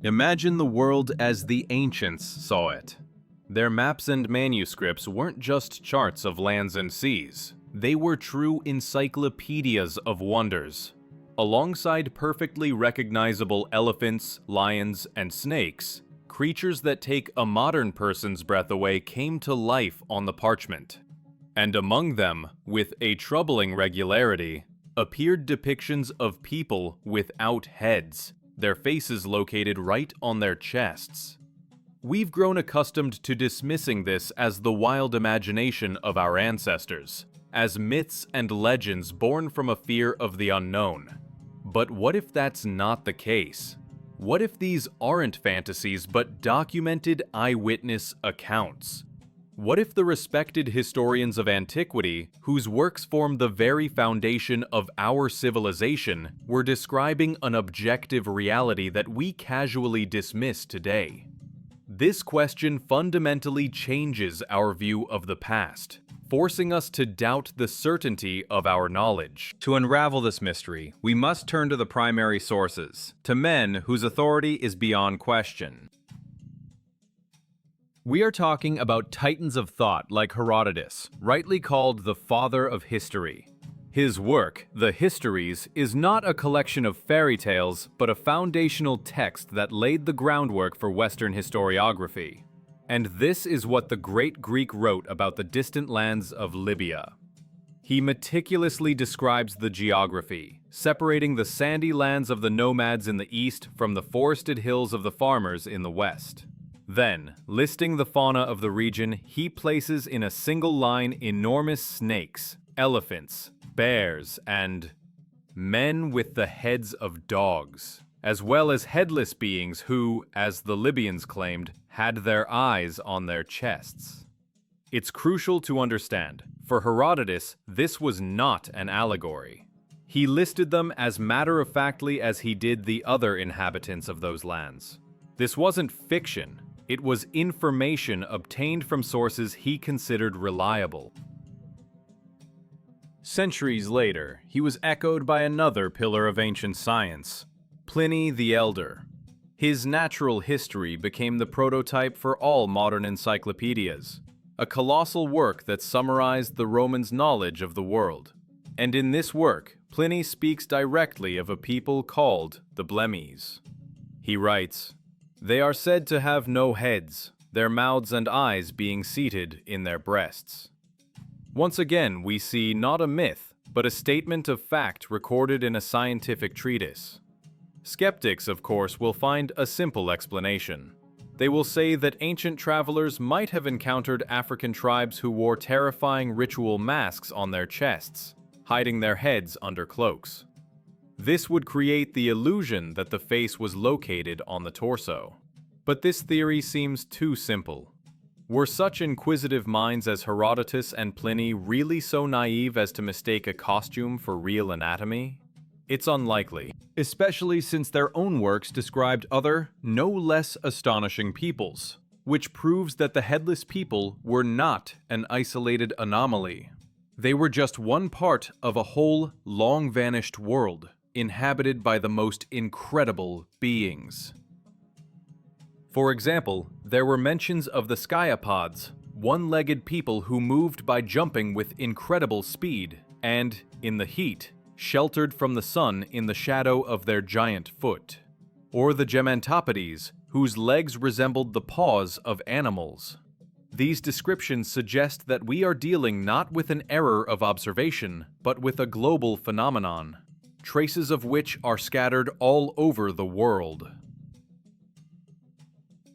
Imagine the world as the ancients saw it. Their maps and manuscripts weren't just charts of lands and seas. They were true encyclopedias of wonders. Alongside perfectly recognizable elephants, lions, and snakes, creatures that take a modern person's breath away came to life on the parchment. And among them, with a troubling regularity, appeared depictions of people without heads, their faces located right on their chests. We've grown accustomed to dismissing this as the wild imagination of our ancestors, as myths and legends born from a fear of the unknown. But what if that's not the case? What if these aren't fantasies but documented eyewitness accounts? What if the respected historians of antiquity, whose works form the very foundation of our civilization, were describing an objective reality that we casually dismiss today? This question fundamentally changes our view of the past, forcing us to doubt the certainty of our knowledge. To unravel this mystery, we must turn to the primary sources, to men whose authority is beyond question. We are talking about titans of thought like Herodotus, rightly called the father of history. His work, the Histories, is not a collection of fairy tales, but a foundational text that laid the groundwork for Western historiography. And this is what the great Greek wrote about the distant lands of Libya. He meticulously describes the geography, separating the sandy lands of the nomads in the east from the forested hills of the farmers in the west. Then, listing the fauna of the region, he places in a single line enormous snakes, elephants, bears, and men with the heads of dogs, as well as headless beings who, as the Libyans claimed, had their eyes on their chests. It's crucial to understand, for Herodotus, this was not an allegory. He listed them as matter-of-factly as he did the other inhabitants of those lands. This wasn't fiction. It was information obtained from sources he considered reliable. Centuries later, he was echoed by another pillar of ancient science, Pliny the Elder. His Natural History became the prototype for all modern encyclopedias, a colossal work that summarized the Romans' knowledge of the world. And in this work, Pliny speaks directly of a people called the Blemmyes. He writes, "They are said to have no heads, their mouths and eyes being seated in their breasts." Once again, we see not a myth, but a statement of fact recorded in a scientific treatise. Skeptics, of course, will find a simple explanation. They will say that ancient travelers might have encountered African tribes who wore terrifying ritual masks on their chests, hiding their heads under cloaks. This would create the illusion that the face was located on the torso. But this theory seems too simple. Were such inquisitive minds as Herodotus and Pliny really so naive as to mistake a costume for real anatomy? It's unlikely, especially since their own works described other, no less astonishing peoples, which proves that the headless people were not an isolated anomaly. They were just one part of a whole, long-vanished world, inhabited by the most incredible beings. For example, there were mentions of the skyapods, one-legged people who moved by jumping with incredible speed, and, in the heat, sheltered from the sun in the shadow of their giant foot. Or the gemantopodes, whose legs resembled the paws of animals. These descriptions suggest that we are dealing not with an error of observation, but with a global phenomenon, traces of which are scattered all over the world.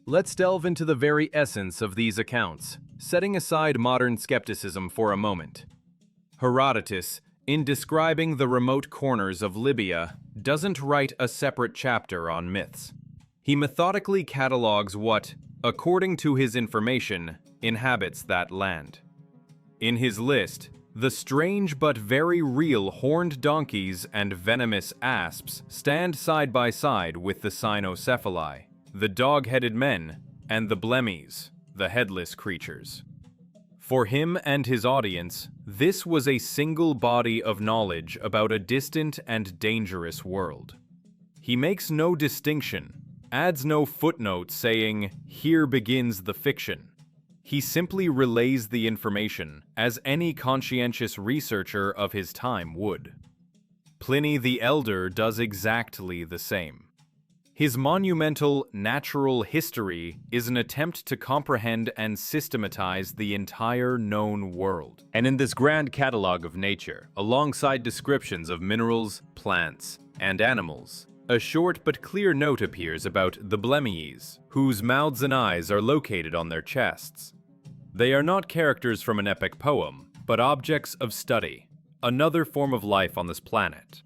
Let's delve into the very essence of these accounts, setting aside modern skepticism for a moment. Herodotus, in describing the remote corners of Libya, doesn't write a separate chapter on myths. He methodically catalogs what, according to his information, inhabits that land. In his list, the strange but very real horned donkeys and venomous asps stand side by side with the cynocephali, the dog-headed men, and the Blemmyes, the headless creatures. For him and his audience, this was a single body of knowledge about a distant and dangerous world. He makes no distinction, adds no footnote saying, "Here begins the fiction." He simply relays the information, as any conscientious researcher of his time would. Pliny the Elder does exactly the same. His monumental Natural History is an attempt to comprehend and systematize the entire known world. And in this grand catalogue of nature, alongside descriptions of minerals, plants, and animals, a short but clear note appears about the Blemmyes, whose mouths and eyes are located on their chests. They are not characters from an epic poem, but objects of study, another form of life on this planet.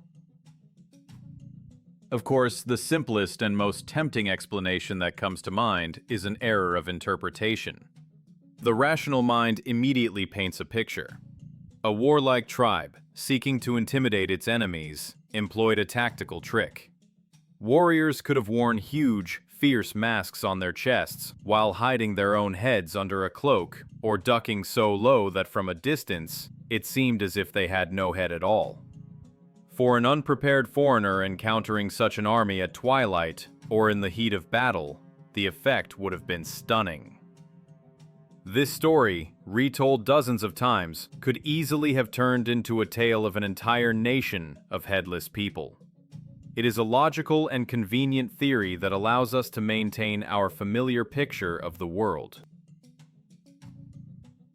Of course, the simplest and most tempting explanation that comes to mind is an error of interpretation. The rational mind immediately paints a picture. A warlike tribe, seeking to intimidate its enemies, employed a tactical trick. Warriors could have worn huge, fierce masks on their chests while hiding their own heads under a cloak, or ducking so low that from a distance, it seemed as if they had no head at all. For an unprepared foreigner encountering such an army at twilight, or in the heat of battle, the effect would have been stunning. This story, retold dozens of times, could easily have turned into a tale of an entire nation of headless people. It is a logical and convenient theory that allows us to maintain our familiar picture of the world.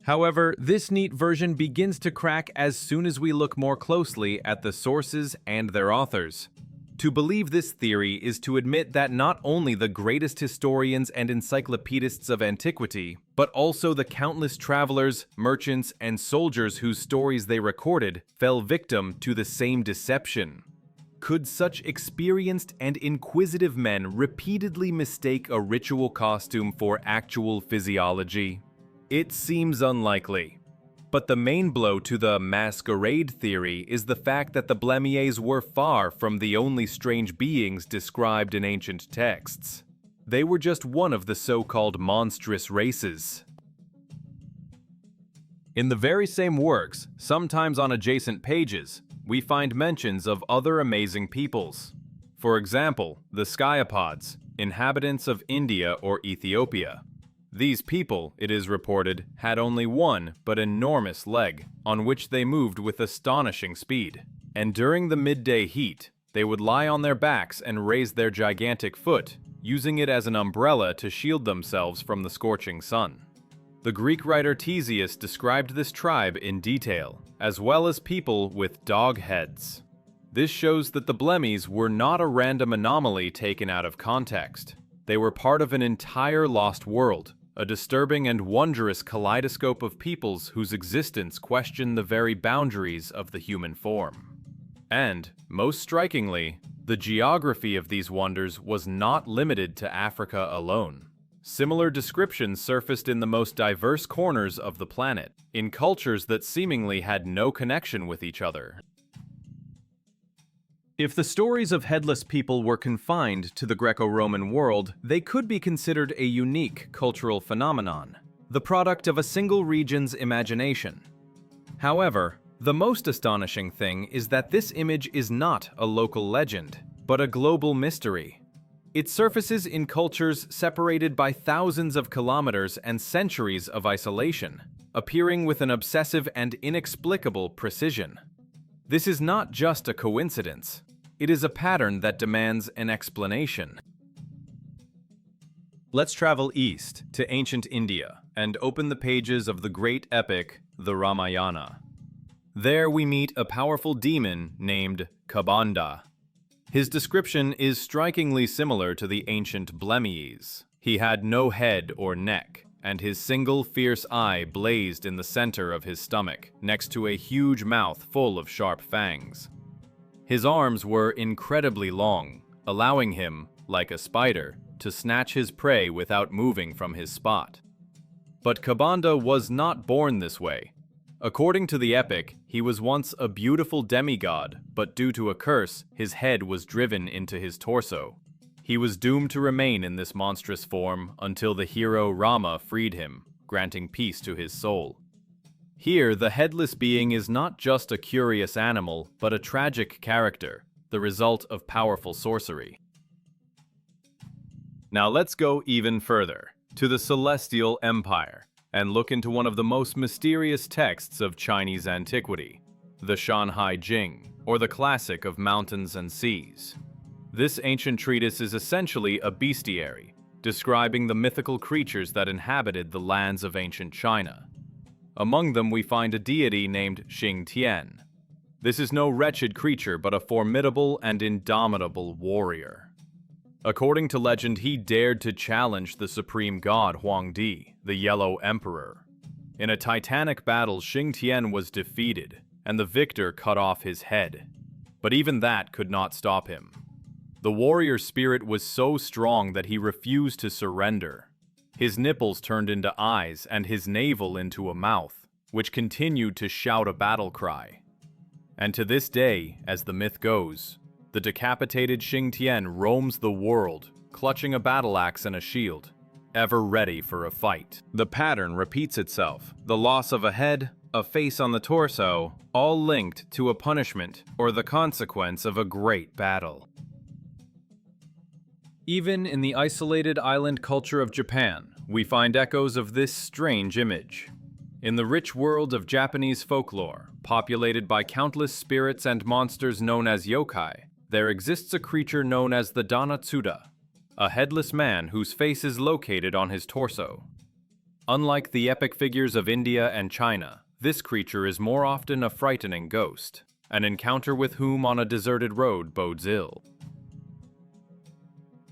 However, this neat version begins to crack as soon as we look more closely at the sources and their authors. To believe this theory is to admit that not only the greatest historians and encyclopedists of antiquity, but also the countless travelers, merchants, and soldiers whose stories they recorded fell victim to the same deception. Could such experienced and inquisitive men repeatedly mistake a ritual costume for actual physiology? It seems unlikely. But the main blow to the masquerade theory is the fact that the Blemmyes were far from the only strange beings described in ancient texts. They were just one of the so-called monstrous races. In the very same works, sometimes on adjacent pages, we find mentions of other amazing peoples. For example, the Skyapods, inhabitants of India or Ethiopia. These people, it is reported, had only one but enormous leg, on which they moved with astonishing speed. And during the midday heat, they would lie on their backs and raise their gigantic foot, using it as an umbrella to shield themselves from the scorching sun. The Greek writer Ctesias described this tribe in detail, as well as people with dog heads. This shows that the Blemmyes were not a random anomaly taken out of context. They were part of an entire lost world, a disturbing and wondrous kaleidoscope of peoples whose existence question the very boundaries of the human form. And, most strikingly, the geography of these wonders was not limited to Africa alone. Similar descriptions surfaced in the most diverse corners of the planet, in cultures that seemingly had no connection with each other. If the stories of headless people were confined to the Greco-Roman world, they could be considered a unique cultural phenomenon, the product of a single region's imagination. However, the most astonishing thing is that this image is not a local legend, but a global mystery. It surfaces in cultures separated by thousands of kilometers and centuries of isolation, appearing with an obsessive and inexplicable precision. This is not just a coincidence. It is a pattern that demands an explanation. Let's travel east to ancient India and open the pages of the great epic, the Ramayana. There we meet a powerful demon named Kabanda. His description is strikingly similar to the ancient Blemmyes. He had no head or neck, and his single fierce eye blazed in the center of his stomach, next to a huge mouth full of sharp fangs. His arms were incredibly long, allowing him, like a spider, to snatch his prey without moving from his spot. But Kabanda was not born this way. According to the epic, he was once a beautiful demigod, but due to a curse, his head was driven into his torso. He was doomed to remain in this monstrous form until the hero Rama freed him, granting peace to his soul. Here, the headless being is not just a curious animal, but a tragic character, the result of powerful sorcery. Now let's go even further, to the Celestial Empire, and look into one of the most mysterious texts of Chinese antiquity, the Shanhai Jing, or the Classic of Mountains and Seas. This ancient treatise is essentially a bestiary, describing the mythical creatures that inhabited the lands of ancient China. Among them we find a deity named Xing Tian. This is no wretched creature but a formidable and indomitable warrior. According to legend, he dared to challenge the supreme god Huangdi, the Yellow Emperor. In a titanic battle, Xing Tian was defeated, and the victor cut off his head. But even that could not stop him. The warrior spirit was so strong that he refused to surrender. His nipples turned into eyes and his navel into a mouth, which continued to shout a battle cry. And to this day, as the myth goes, the decapitated Xing Tian roams the world, clutching a battle axe and a shield, ever ready for a fight. The pattern repeats itself, the loss of a head, a face on the torso, all linked to a punishment or the consequence of a great battle. Even in the isolated island culture of Japan, we find echoes of this strange image. In the rich world of Japanese folklore, populated by countless spirits and monsters known as yokai, there exists a creature known as the Danatsuda, a headless man whose face is located on his torso. Unlike the epic figures of India and China, this creature is more often a frightening ghost, an encounter with whom on a deserted road bodes ill.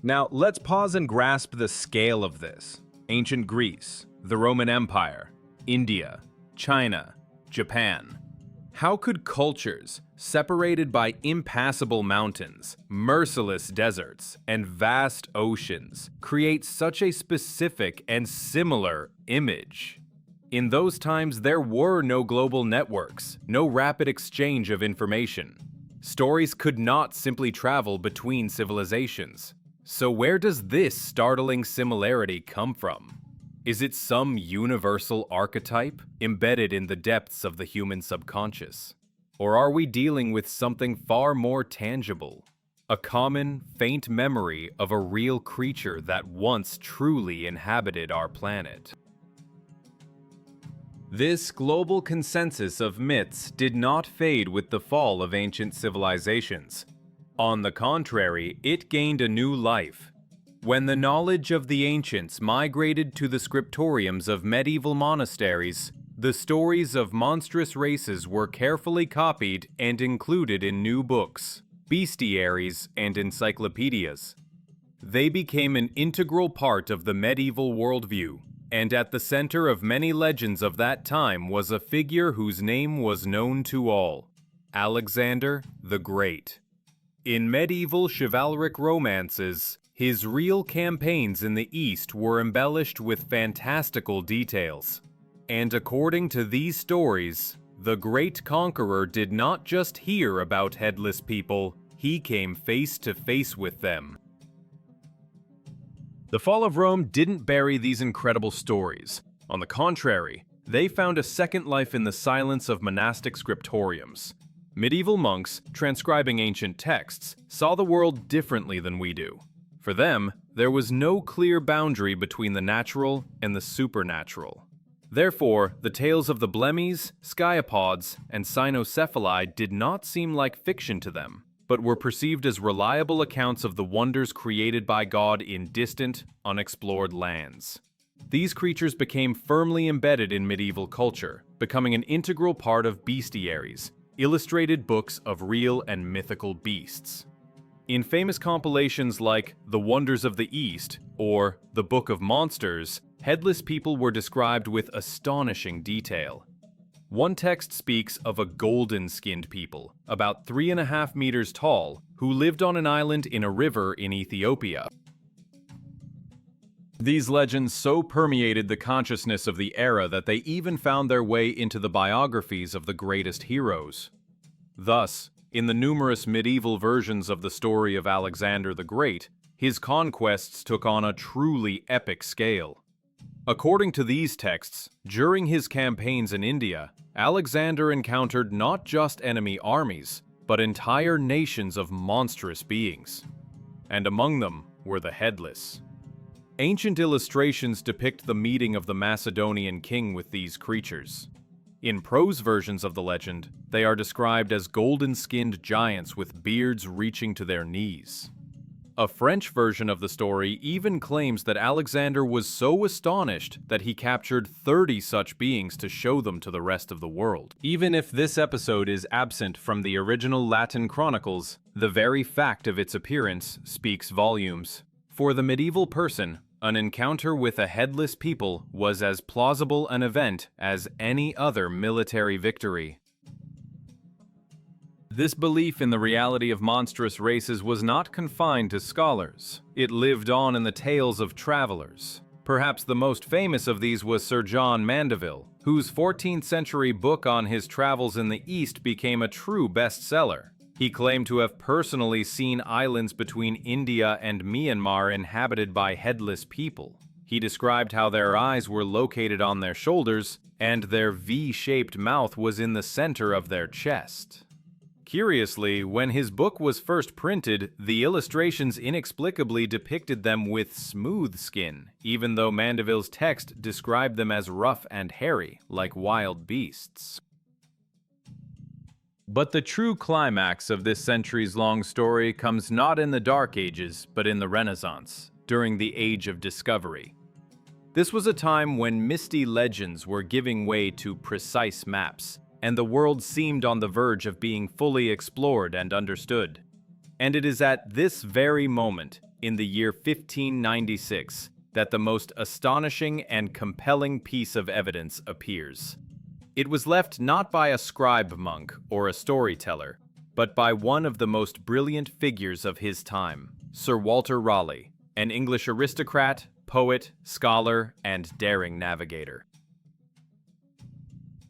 Now, let's pause and grasp the scale of this. Ancient Greece, the Roman Empire, India, China, Japan. How could cultures, separated by impassable mountains, merciless deserts, and vast oceans, create such a specific and similar image? In those times, there were no global networks, no rapid exchange of information. Stories could not simply travel between civilizations. So where does this startling similarity come from? Is it some universal archetype embedded in the depths of the human subconscious? Or are we dealing with something far more tangible? A common, faint memory of a real creature that once truly inhabited our planet. This global consensus of myths did not fade with the fall of ancient civilizations. On the contrary, it gained a new life. When the knowledge of the ancients migrated to the scriptoriums of medieval monasteries, the stories of monstrous races were carefully copied and included in new books, bestiaries, and encyclopedias. They became an integral part of the medieval worldview, and at the center of many legends of that time was a figure whose name was known to all: Alexander the Great. In medieval chivalric romances, his real campaigns in the East were embellished with fantastical details. And according to these stories, the great conqueror did not just hear about headless people, he came face to face with them. The fall of Rome didn't bury these incredible stories. On the contrary, they found a second life in the silence of monastic scriptoriums. Medieval monks, transcribing ancient texts, saw the world differently than we do. For them, there was no clear boundary between the natural and the supernatural. Therefore, the tales of the Blemmyes, sciapods, and cynocephali did not seem like fiction to them, but were perceived as reliable accounts of the wonders created by God in distant, unexplored lands. These creatures became firmly embedded in medieval culture, becoming an integral part of bestiaries, illustrated books of real and mythical beasts. In famous compilations like The Wonders of the East or The Book of Monsters, headless people were described with astonishing detail. One text speaks of a golden-skinned people, about 3.5 meters tall, who lived on an island in a river in Ethiopia. These legends so permeated the consciousness of the era that they even found their way into the biographies of the greatest heroes. Thus, in the numerous medieval versions of the story of Alexander the Great, his conquests took on a truly epic scale. According to these texts, during his campaigns in India, Alexander encountered not just enemy armies, but entire nations of monstrous beings. And among them were the Headless. Ancient illustrations depict the meeting of the Macedonian king with these creatures. In prose versions of the legend, they are described as golden-skinned giants with beards reaching to their knees. A French version of the story even claims that Alexander was so astonished that he captured 30 such beings to show them to the rest of the world. Even if this episode is absent from the original Latin chronicles, the very fact of its appearance speaks volumes. For the medieval person, an encounter with a headless people was as plausible an event as any other military victory. This belief in the reality of monstrous races was not confined to scholars. It lived on in the tales of travelers. Perhaps the most famous of these was Sir John Mandeville, whose 14th century book on his travels in the East became a true bestseller. He claimed to have personally seen islands between India and Myanmar inhabited by headless people. He described how their eyes were located on their shoulders, and their V-shaped mouth was in the center of their chest. Curiously, when his book was first printed, the illustrations inexplicably depicted them with smooth skin, even though Mandeville's text described them as rough and hairy, like wild beasts. But the true climax of this centuries-long story comes not in the Dark Ages, but in the Renaissance, during the Age of Discovery. This was a time when misty legends were giving way to precise maps, and the world seemed on the verge of being fully explored and understood. And it is at this very moment, in the year 1596, that the most astonishing and compelling piece of evidence appears. It was left not by a scribe monk or a storyteller, but by one of the most brilliant figures of his time, Sir Walter Raleigh, an English aristocrat, poet, scholar, and daring navigator.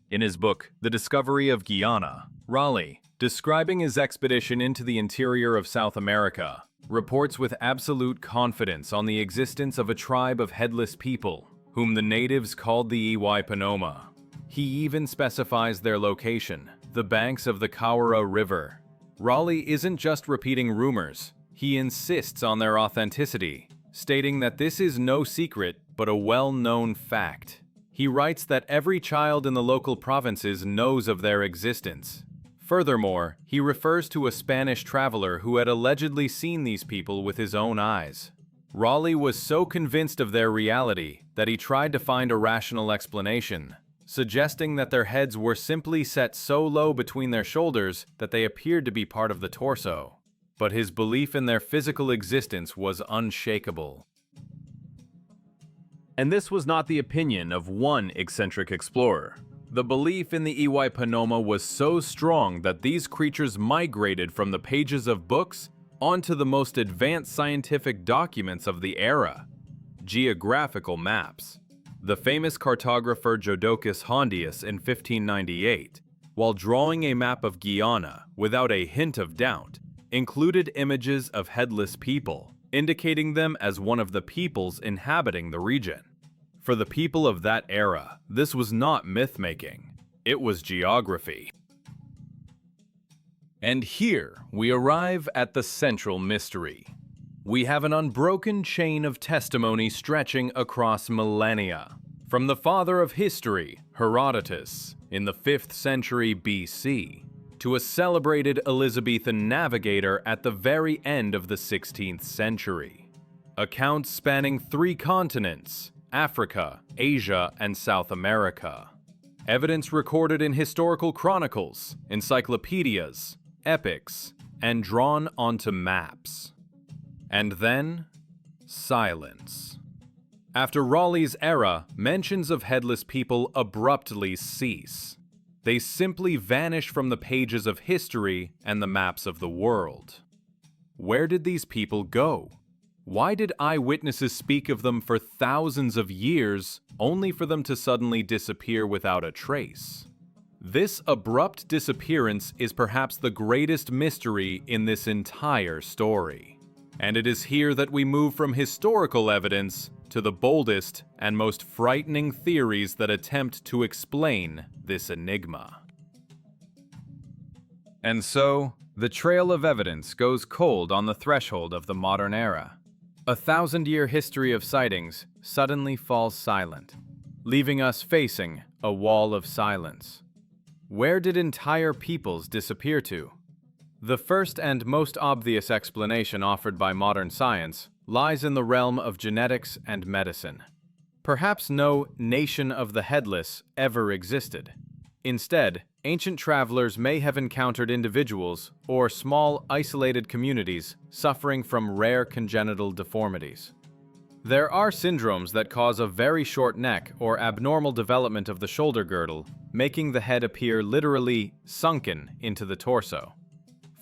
In his book, The Discovery of Guyana, Raleigh, describing his expedition into the interior of South America, reports with absolute confidence on the existence of a tribe of headless people, whom the natives called the Iwaipanoma. He even specifies their location, the banks of the Kaura River. Raleigh isn't just repeating rumors, he insists on their authenticity, stating that this is no secret but a well-known fact. He writes that every child in the local provinces knows of their existence. Furthermore, he refers to a Spanish traveler who had allegedly seen these people with his own eyes. Raleigh was so convinced of their reality that he tried to find a rational explanation, suggesting that their heads were simply set so low between their shoulders that they appeared to be part of the torso. But his belief in their physical existence was unshakable. And this was not the opinion of one eccentric explorer. The belief in the Iwaipanoma was so strong that these creatures migrated from the pages of books onto the most advanced scientific documents of the era, geographical maps. The famous cartographer Jodocus Hondius in 1598, while drawing a map of Guyana without a hint of doubt, included images of headless people, indicating them as one of the peoples inhabiting the region. For the people of that era, this was not myth-making, it was geography. And here we arrive at the central mystery. We have an unbroken chain of testimony stretching across millennia. From the father of history, Herodotus, in the 5th century BC, to a celebrated Elizabethan navigator at the very end of the 16th century. Accounts spanning 3 continents, Africa, Asia, and South America. Evidence recorded in historical chronicles, encyclopedias, epics, and drawn onto maps. And then, silence. After Raleigh's era, mentions of headless people abruptly cease. They simply vanish from the pages of history and the maps of the world. Where did these people go? Why did eyewitnesses speak of them for thousands of years, only for them to suddenly disappear without a trace? This abrupt disappearance is perhaps the greatest mystery in this entire story. And it is here that we move from historical evidence to the boldest and most frightening theories that attempt to explain this enigma. And so, the trail of evidence goes cold on the threshold of the modern era. A thousand-year history of sightings suddenly falls silent, leaving us facing a wall of silence. Where did entire peoples disappear to? The first and most obvious explanation offered by modern science lies in the realm of genetics and medicine. Perhaps no nation of the Headless ever existed. Instead, ancient travelers may have encountered individuals or small, isolated communities suffering from rare congenital deformities. There are syndromes that cause a very short neck or abnormal development of the shoulder girdle, making the head appear literally sunken into the torso.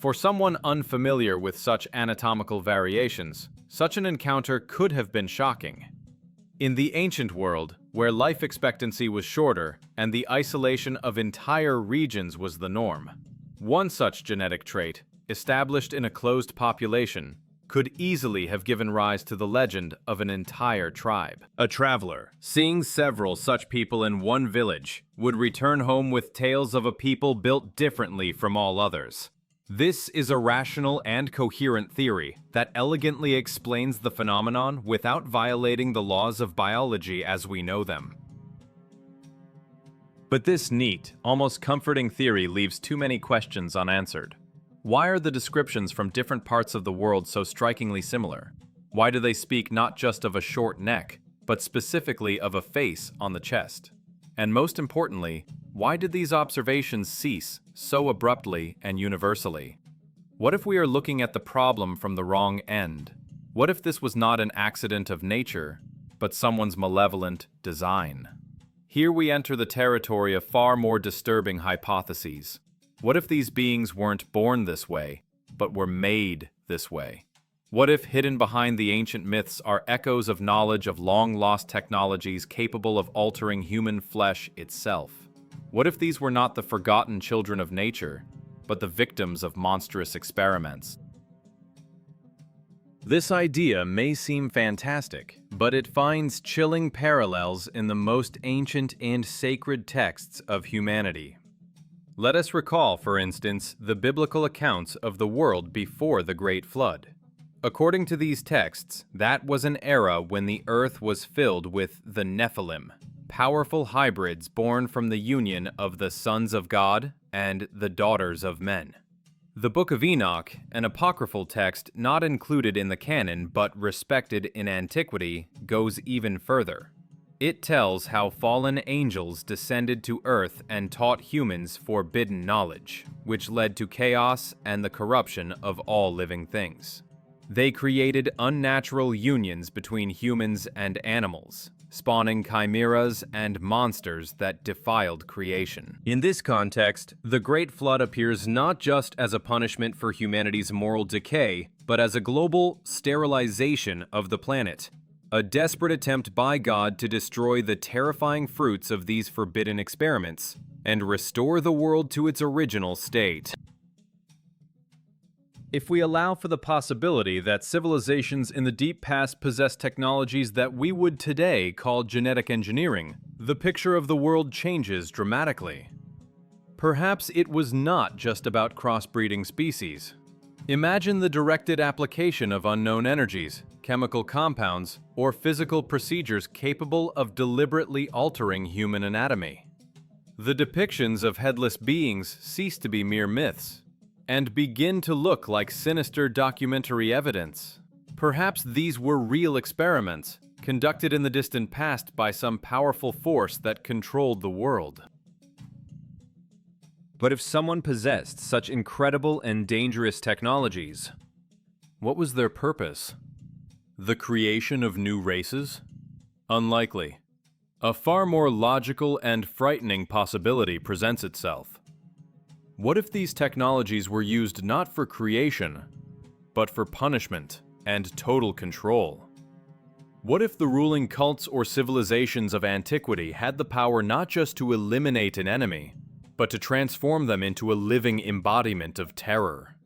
For someone unfamiliar with such anatomical variations, such an encounter could have been shocking. In the ancient world, where life expectancy was shorter and the isolation of entire regions was the norm, one such genetic trait, established in a closed population, could easily have given rise to the legend of an entire tribe. A traveler, seeing several such people in one village, would return home with tales of a people built differently from all others. This is a rational and coherent theory that elegantly explains the phenomenon without violating the laws of biology as we know them. But this neat, almost comforting theory leaves too many questions unanswered. Why are the descriptions from different parts of the world so strikingly similar? Why do they speak not just of a short neck, but specifically of a face on the chest? And most importantly, why did these observations cease so abruptly and universally? What if we are looking at the problem from the wrong end? What if this was not an accident of nature, but someone's malevolent design? Here we enter the territory of far more disturbing hypotheses. What if these beings weren't born this way, but were made this way? What if hidden behind the ancient myths are echoes of knowledge of long-lost technologies capable of altering human flesh itself? What if these were not the forgotten children of nature, but the victims of monstrous experiments? This idea may seem fantastic, but it finds chilling parallels in the most ancient and sacred texts of humanity. Let us recall, for instance, the biblical accounts of the world before the Great Flood. According to these texts, that was an era when the earth was filled with the Nephilim, powerful hybrids born from the union of the sons of God and the daughters of men. The Book of Enoch, an apocryphal text not included in the canon but respected in antiquity, goes even further. It tells how fallen angels descended to earth and taught humans forbidden knowledge, which led to chaos and the corruption of all living things. They created unnatural unions between humans and animals, spawning chimeras and monsters that defiled creation. In this context, the Great Flood appears not just as a punishment for humanity's moral decay, but as a global sterilization of the planet, a desperate attempt by God to destroy the terrifying fruits of these forbidden experiments and restore the world to its original state. If we allow for the possibility that civilizations in the deep past possessed technologies that we would today call genetic engineering, the picture of the world changes dramatically. Perhaps it was not just about crossbreeding species. Imagine the directed application of unknown energies, chemical compounds, or physical procedures capable of deliberately altering human anatomy. The depictions of headless beings cease to be mere myths and begin to look like sinister documentary evidence. Perhaps these were real experiments, conducted in the distant past by some powerful force that controlled the world. But if someone possessed such incredible and dangerous technologies, what was their purpose? The creation of new races? Unlikely. A far more logical and frightening possibility presents itself. What if these technologies were used not for creation, but for punishment and total control? What if the ruling cults or civilizations of antiquity had the power not just to eliminate an enemy, but to transform them into a living embodiment of terror?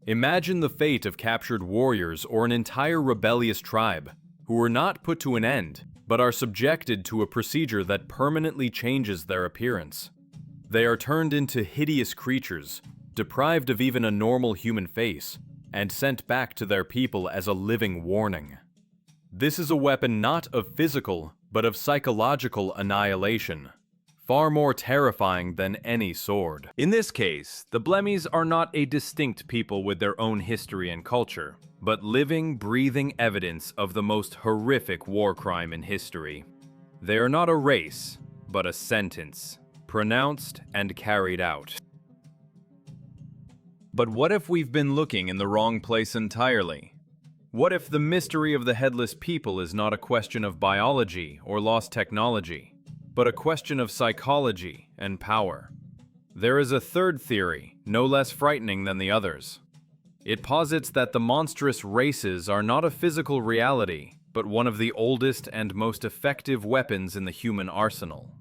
Imagine the fate of captured warriors or an entire rebellious tribe who were not put to an end, but are subjected to a procedure that permanently changes their appearance. They are turned into hideous creatures, deprived of even a normal human face, and sent back to their people as a living warning. This is a weapon not of physical, but of psychological annihilation, far more terrifying than any sword. In this case, the Blemmyes are not a distinct people with their own history and culture, but living, breathing evidence of the most horrific war crime in history. They are not a race, but a sentence, pronounced and carried out. But what if we've been looking in the wrong place entirely? What if the mystery of the Headless people is not a question of biology or lost technology, but a question of psychology and power? There is a third theory, no less frightening than the others. It posits that the monstrous races are not a physical reality, but one of the oldest and most effective weapons in the human arsenal.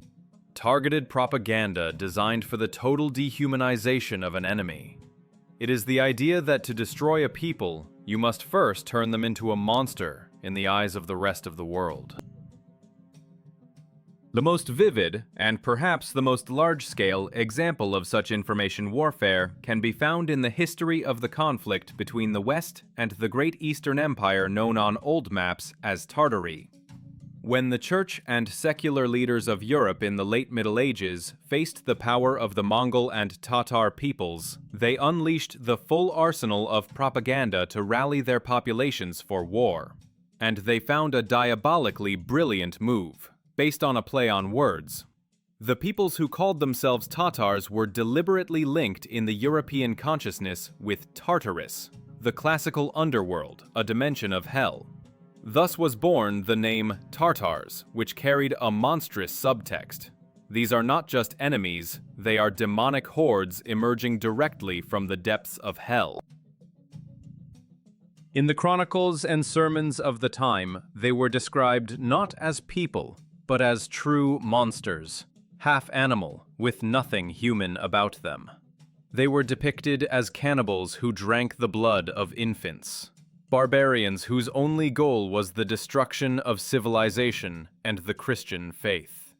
Targeted propaganda designed for the total dehumanization of an enemy. It is the idea that to destroy a people, you must first turn them into a monster in the eyes of the rest of the world. The most vivid, and perhaps the most large-scale, example of such information warfare can be found in the history of the conflict between the West and the Great Eastern Empire known on old maps as Tartary. When the church and secular leaders of Europe in the late Middle Ages faced the power of the Mongol and Tatar peoples, they unleashed the full arsenal of propaganda to rally their populations for war. And they found a diabolically brilliant move, based on a play on words. The peoples who called themselves Tatars were deliberately linked in the European consciousness with Tartarus, the classical underworld, a dimension of hell. Thus was born the name Tartars, which carried a monstrous subtext. These are not just enemies, they are demonic hordes emerging directly from the depths of hell. In the chronicles and sermons of the time, they were described not as people, but as true monsters, half animal, with nothing human about them. They were depicted as cannibals who drank the blood of infants. Barbarians whose only goal was the destruction of civilization and the Christian faith.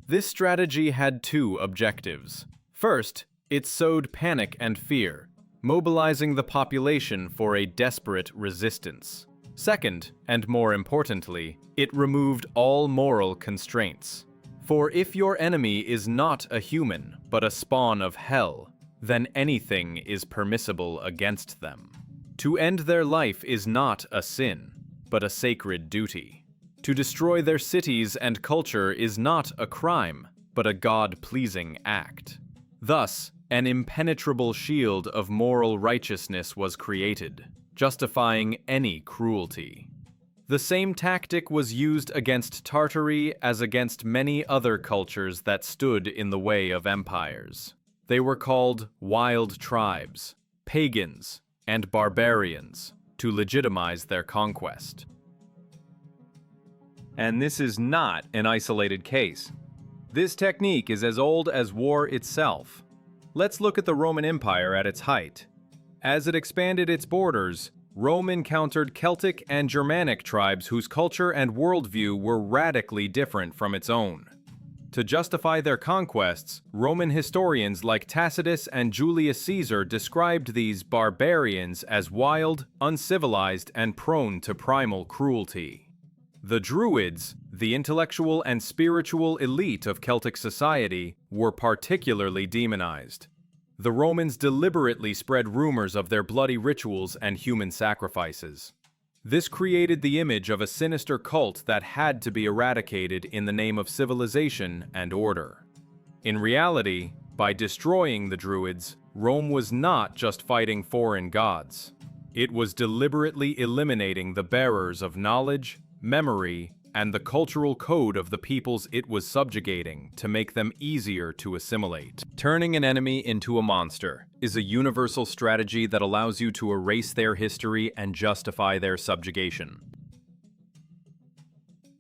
This strategy had two objectives. First, it sowed panic and fear, mobilizing the population for a desperate resistance. Second, and more importantly, it removed all moral constraints. For if your enemy is not a human, but a spawn of hell, then anything is permissible against them. To end their life is not a sin, but a sacred duty. To destroy their cities and culture is not a crime, but a God-pleasing act. Thus, an impenetrable shield of moral righteousness was created, justifying any cruelty. The same tactic was used against Tartary as against many other cultures that stood in the way of empires. They were called wild tribes, pagans, and barbarians to legitimize their conquest. And this is not an isolated case. This technique is as old as war itself. Let's look at the Roman Empire at its height. As it expanded its borders, Rome encountered Celtic and Germanic tribes whose culture and worldview were radically different from its own. To justify their conquests, Roman historians like Tacitus and Julius Caesar described these barbarians as wild, uncivilized, and prone to primal cruelty. The Druids, the intellectual and spiritual elite of Celtic society, were particularly demonized. The Romans deliberately spread rumors of their bloody rituals and human sacrifices. This created the image of a sinister cult that had to be eradicated in the name of civilization and order. In reality, by destroying the Druids, Rome was not just fighting foreign gods. It was deliberately eliminating the bearers of knowledge, memory, and the cultural code of the peoples it was subjugating to make them easier to assimilate. Turning an enemy into a monster is a universal strategy that allows you to erase their history and justify their subjugation.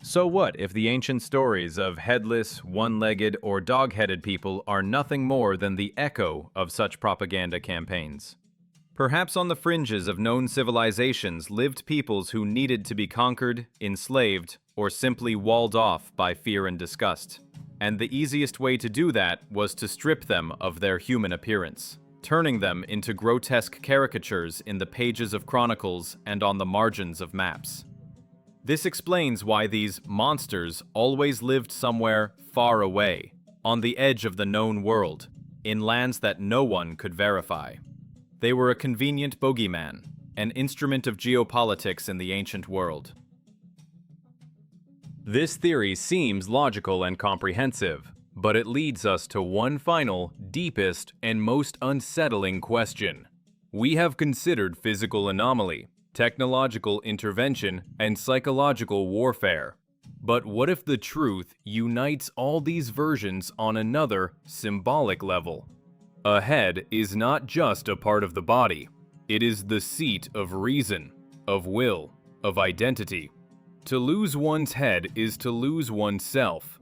So what if the ancient stories of headless, one-legged, or dog-headed people are nothing more than the echo of such propaganda campaigns? Perhaps on the fringes of known civilizations lived peoples who needed to be conquered, enslaved, or simply walled off by fear and disgust. And the easiest way to do that was to strip them of their human appearance, turning them into grotesque caricatures in the pages of chronicles and on the margins of maps. This explains why these monsters always lived somewhere far away, on the edge of the known world, in lands that no one could verify. They were a convenient bogeyman, an instrument of geopolitics in the ancient world. This theory seems logical and comprehensive, but it leads us to one final, deepest, and most unsettling question. We have considered physical anomaly, technological intervention, and psychological warfare. But what if the truth unites all these versions on another, symbolic level? A head is not just a part of the body. It is the seat of reason, of will, of identity. To lose one's head is to lose oneself.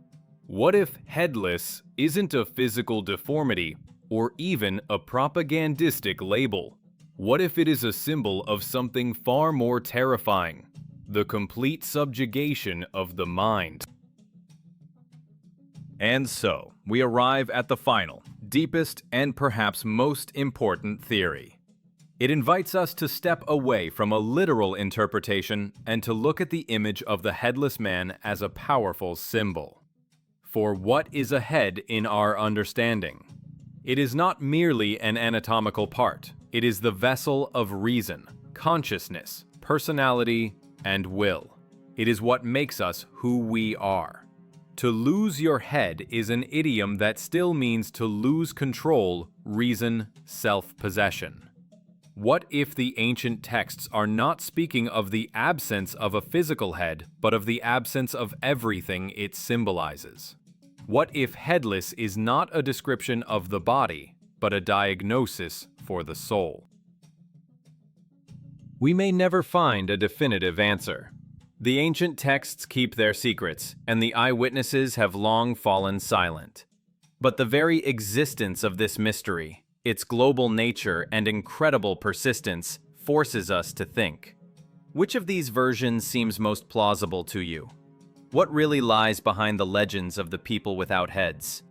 What if headless isn't a physical deformity, or even a propagandistic label? What if it is a symbol of something far more terrifying? The complete subjugation of the mind. And so, we arrive at the final, deepest, and perhaps most important theory. It invites us to step away from a literal interpretation and to look at the image of the headless man as a powerful symbol. For what is a head in our understanding? It is not merely an anatomical part. It is the vessel of reason, consciousness, personality, and will. It is what makes us who we are. To lose your head is an idiom that still means to lose control, reason, self-possession. What if the ancient texts are not speaking of the absence of a physical head, but of the absence of everything it symbolizes? What if headless is not a description of the body, but a diagnosis for the soul? We may never find a definitive answer. The ancient texts keep their secrets, and the eyewitnesses have long fallen silent. But the very existence of this mystery, its global nature and incredible persistence, forces us to think. Which of these versions seems most plausible to you? What really lies behind the legends of the people without heads?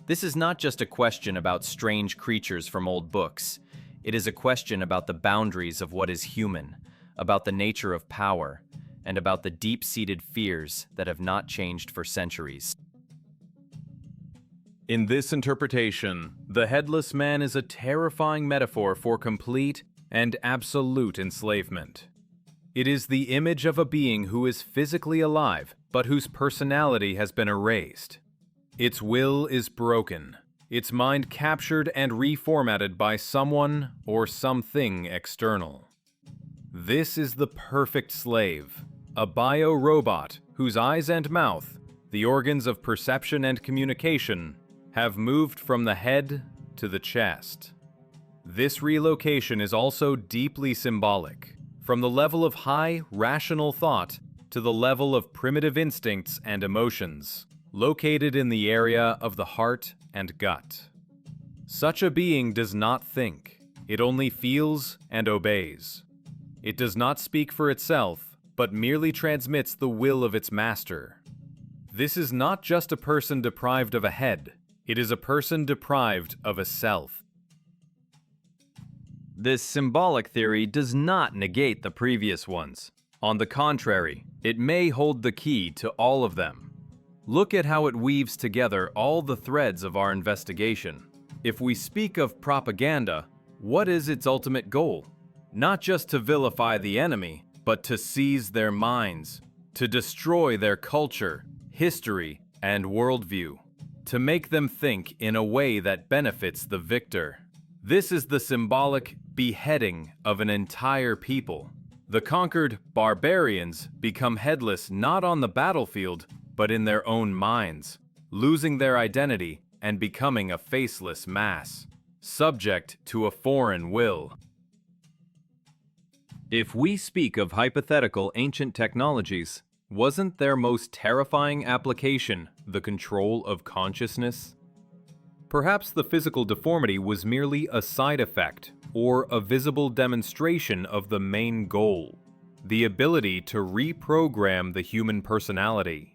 This is not just a question about strange creatures from old books. It is a question about the boundaries of what is human, about the nature of power, and about the deep-seated fears that have not changed for centuries. In this interpretation, the headless man is a terrifying metaphor for complete and absolute enslavement. It is the image of a being who is physically alive, but whose personality has been erased. Its will is broken, its mind captured and reformatted by someone or something external. This is the perfect slave, a bio-robot whose eyes and mouth, the organs of perception and communication, have moved from the head to the chest. This relocation is also deeply symbolic, from the level of high, rational thought to the level of primitive instincts and emotions, located in the area of the heart and gut. Such a being does not think, it only feels and obeys. It does not speak for itself, but merely transmits the will of its master. This is not just a person deprived of a head, it is a person deprived of a self. This symbolic theory does not negate the previous ones. On the contrary, it may hold the key to all of them. Look at how it weaves together all the threads of our investigation. If we speak of propaganda, what is its ultimate goal? Not just to vilify the enemy, but to seize their minds, to destroy their culture, history, and worldview, to make them think in a way that benefits the victor. This is the symbolic beheading of an entire people. The conquered barbarians become headless not on the battlefield, but in their own minds, losing their identity and becoming a faceless mass, subject to a foreign will. If we speak of hypothetical ancient technologies, wasn't their most terrifying application the control of consciousness? Perhaps the physical deformity was merely a side effect or a visible demonstration of the main goal, the ability to reprogram the human personality.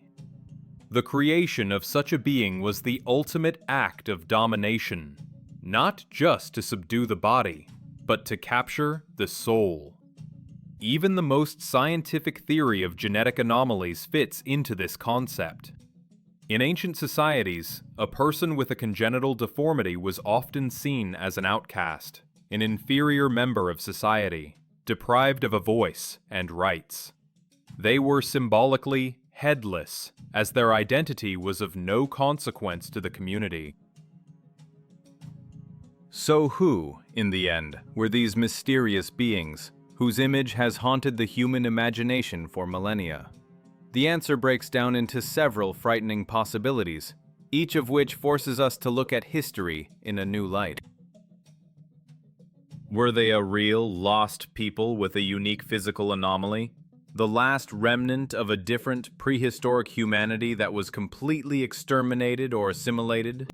The creation of such a being was the ultimate act of domination, not just to subdue the body, but to capture the soul. Even the most scientific theory of genetic anomalies fits into this concept. In ancient societies, a person with a congenital deformity was often seen as an outcast, an inferior member of society, deprived of a voice and rights. They were symbolically headless, as their identity was of no consequence to the community. So who, in the end, were these mysterious beings whose image has haunted the human imagination for millennia? The answer breaks down into several frightening possibilities, each of which forces us to look at history in a new light. Were they a real, lost people with a unique physical anomaly? The last remnant of a different prehistoric humanity that was completely exterminated or assimilated?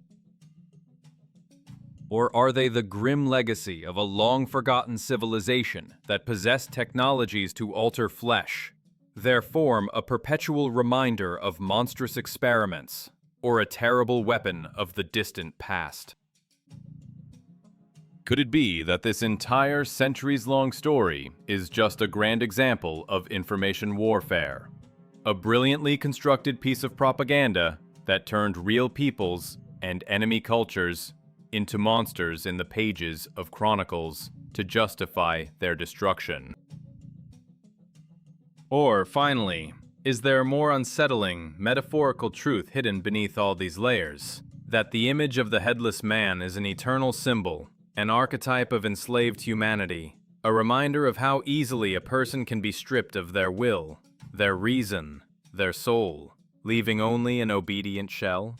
Or are they the grim legacy of a long-forgotten civilization that possessed technologies to alter flesh, their form a perpetual reminder of monstrous experiments, or a terrible weapon of the distant past? Could it be that this entire centuries-long story is just a grand example of information warfare? A brilliantly constructed piece of propaganda that turned real peoples and enemy cultures into monsters in the pages of chronicles to justify their destruction? Or, finally, is there more unsettling, metaphorical truth hidden beneath all these layers? That the image of the headless man is an eternal symbol, an archetype of enslaved humanity, a reminder of how easily a person can be stripped of their will, their reason, their soul, leaving only an obedient shell?